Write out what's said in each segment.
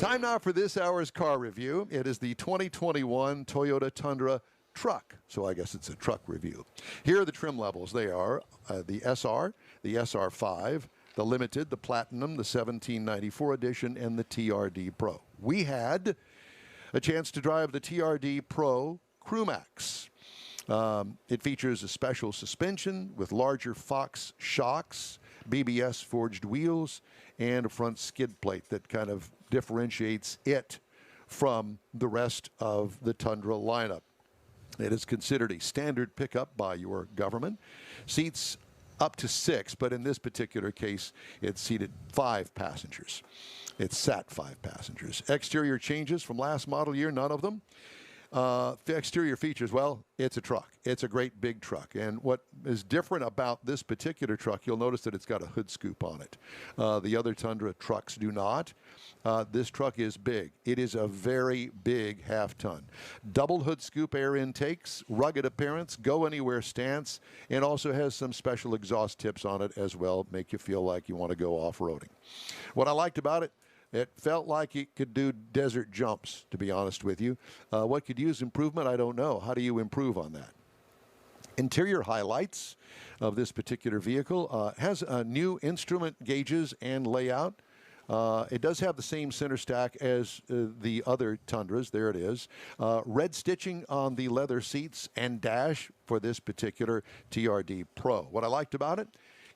Time now for this hour's car review. It is the 2021 Toyota Tundra truck, so I guess it's a truck review. Here are the trim levels. They are the SR, the SR5, the Limited, the Platinum, the 1794 edition, and the TRD Pro. We had a chance to drive the TRD Pro Crewmax. It features a special suspension with larger Fox shocks, BBS forged wheels, and a front skid plate that kind of differentiates it from the rest of the Tundra lineup. It is considered a standard pickup by your government. Seats up to 6, but in this particular case, it seated 5 passengers. It sat 5 passengers. Exterior changes from last model year, none of them. The exterior features, well, it's a truck. It's a great big truck. And what is different about this particular truck, you'll notice that it's got a hood scoop on it. The other Tundra trucks do not. This truck is big. It is a very big half-ton. Double hood scoop air intakes, rugged appearance, go-anywhere stance, and also has some special exhaust tips on it as well, make you feel like you want to go off-roading. What I liked about it, it felt like it could do desert jumps, to be honest with you. What could use improvement, I don't know. How do you improve on that? Interior highlights of this particular vehicle has new instrument gauges and layout. It does have the same center stack as the other Tundras. There it is. Red stitching on the leather seats and dash for this particular TRD Pro. What I liked about it,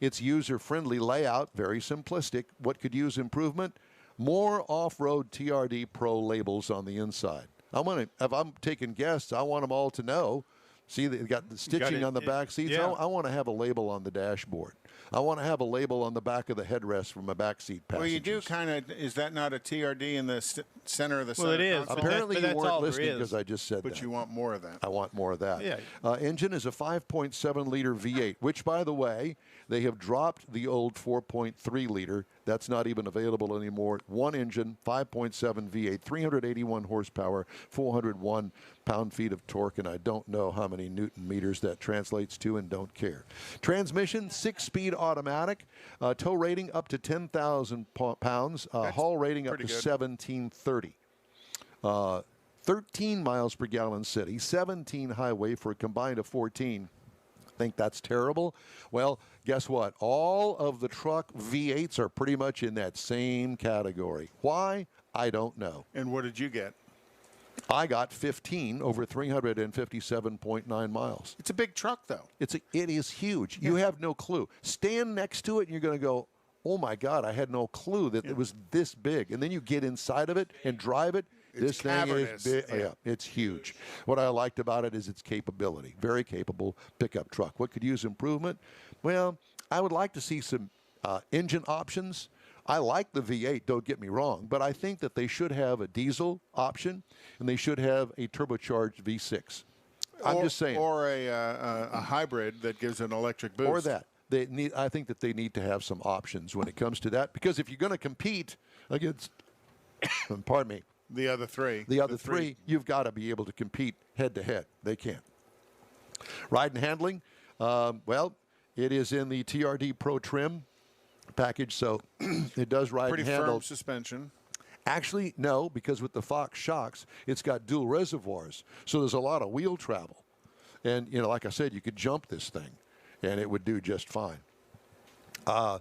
its user-friendly layout, very simplistic. What could use improvement? More off-road TRD Pro labels on the inside. If I'm taking guests, I want them all to know. See, they've got the stitching on the back seats. Yeah. I want to have a label on the dashboard. I want to have a label on the back of the headrest for my backseat passengers. Well, you do kind of, is that not a TRD in the center of the center Well, it is. console? Apparently But you that's weren't all there listening is. because I just said that. But you want more of that. I want more of that. Yeah. Engine is a 5.7-liter V8, which, by the way, they have dropped the old 4.3-liter. That's not even available anymore. One engine, 5.7 V8, 381 horsepower, 401 pound-feet of torque, and I don't know how many Newton meters that translates to and don't care. Transmission, 6-speed automatic. Tow rating up to 10,000 pounds. Haul rating up to 1730. 13 miles per gallon city, 17 highway for a combined of 14. Think that's terrible? Well, guess what? All of the truck V8s are pretty much in that same category. Why? I don't know. And what did you get? I got 15 over 357.9 miles. It's a big truck, though. It is huge. You have no clue. Stand next to it and you're going to go, oh my God, I had no clue that it was this big. And then you get inside of it and drive it. This thing is big. Yeah, it's huge. What I liked about it is its capability. Very capable pickup truck. What could use improvement? Well, I would like to see some engine options. I like the V8, don't get me wrong, but I think that they should have a diesel option and they should have a turbocharged V6. I'm just saying. Or a hybrid that gives an electric boost. Or that. I think that they need to have some options when it comes to that, because if you're going to compete against, pardon me, the other three. The other three, you've got to be able to compete head-to-head. They can't. Ride and handling, well, it is in the TRD Pro trim package, so it does ride Pretty and handle. firm suspension. Actually, no, because with the Fox shocks, it's got dual reservoirs, so there's a lot of wheel travel. And, you know, like I said, you could jump this thing, and it would do just fine. I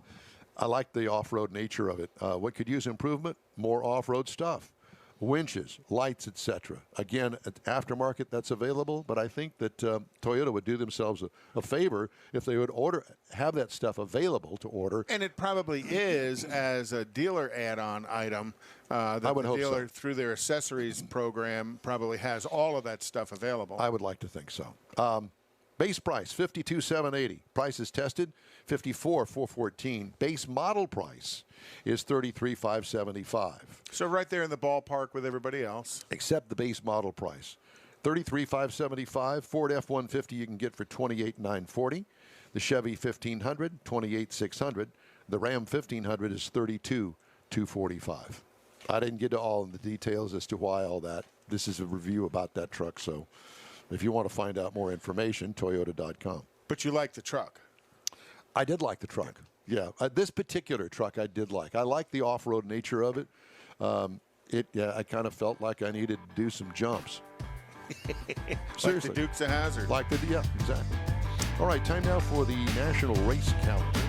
like the off-road nature of it. What could use improvement? More off-road stuff. Winches, lights, etc. Again, at aftermarket, that's available, but I think that Toyota would do themselves a favor if they would have that stuff available to order. And it probably is as a dealer add-on item. That I would the hope dealer, so. through their accessories program, probably has all of that stuff available. I would like to think so. Base price, $52,780. Price is tested, $54,414. Base model price is $33,575. So right there in the ballpark with everybody else. Except the base model price. $33,575. Ford F-150 you can get for $28,940. The Chevy 1500, $28,600. The Ram 1500 is $32,245. I didn't get to all of the details as to why all that. This is a review about that truck, so if you want to find out more information, Toyota.com. But you like the truck. I did like the truck. Yeah, this particular truck I did like. I like the off-road nature of it. I kind of felt like I needed to do some jumps. Seriously. Like the Dukes of Hazzard. Yeah, exactly. All right, time now for the National Race Calendar.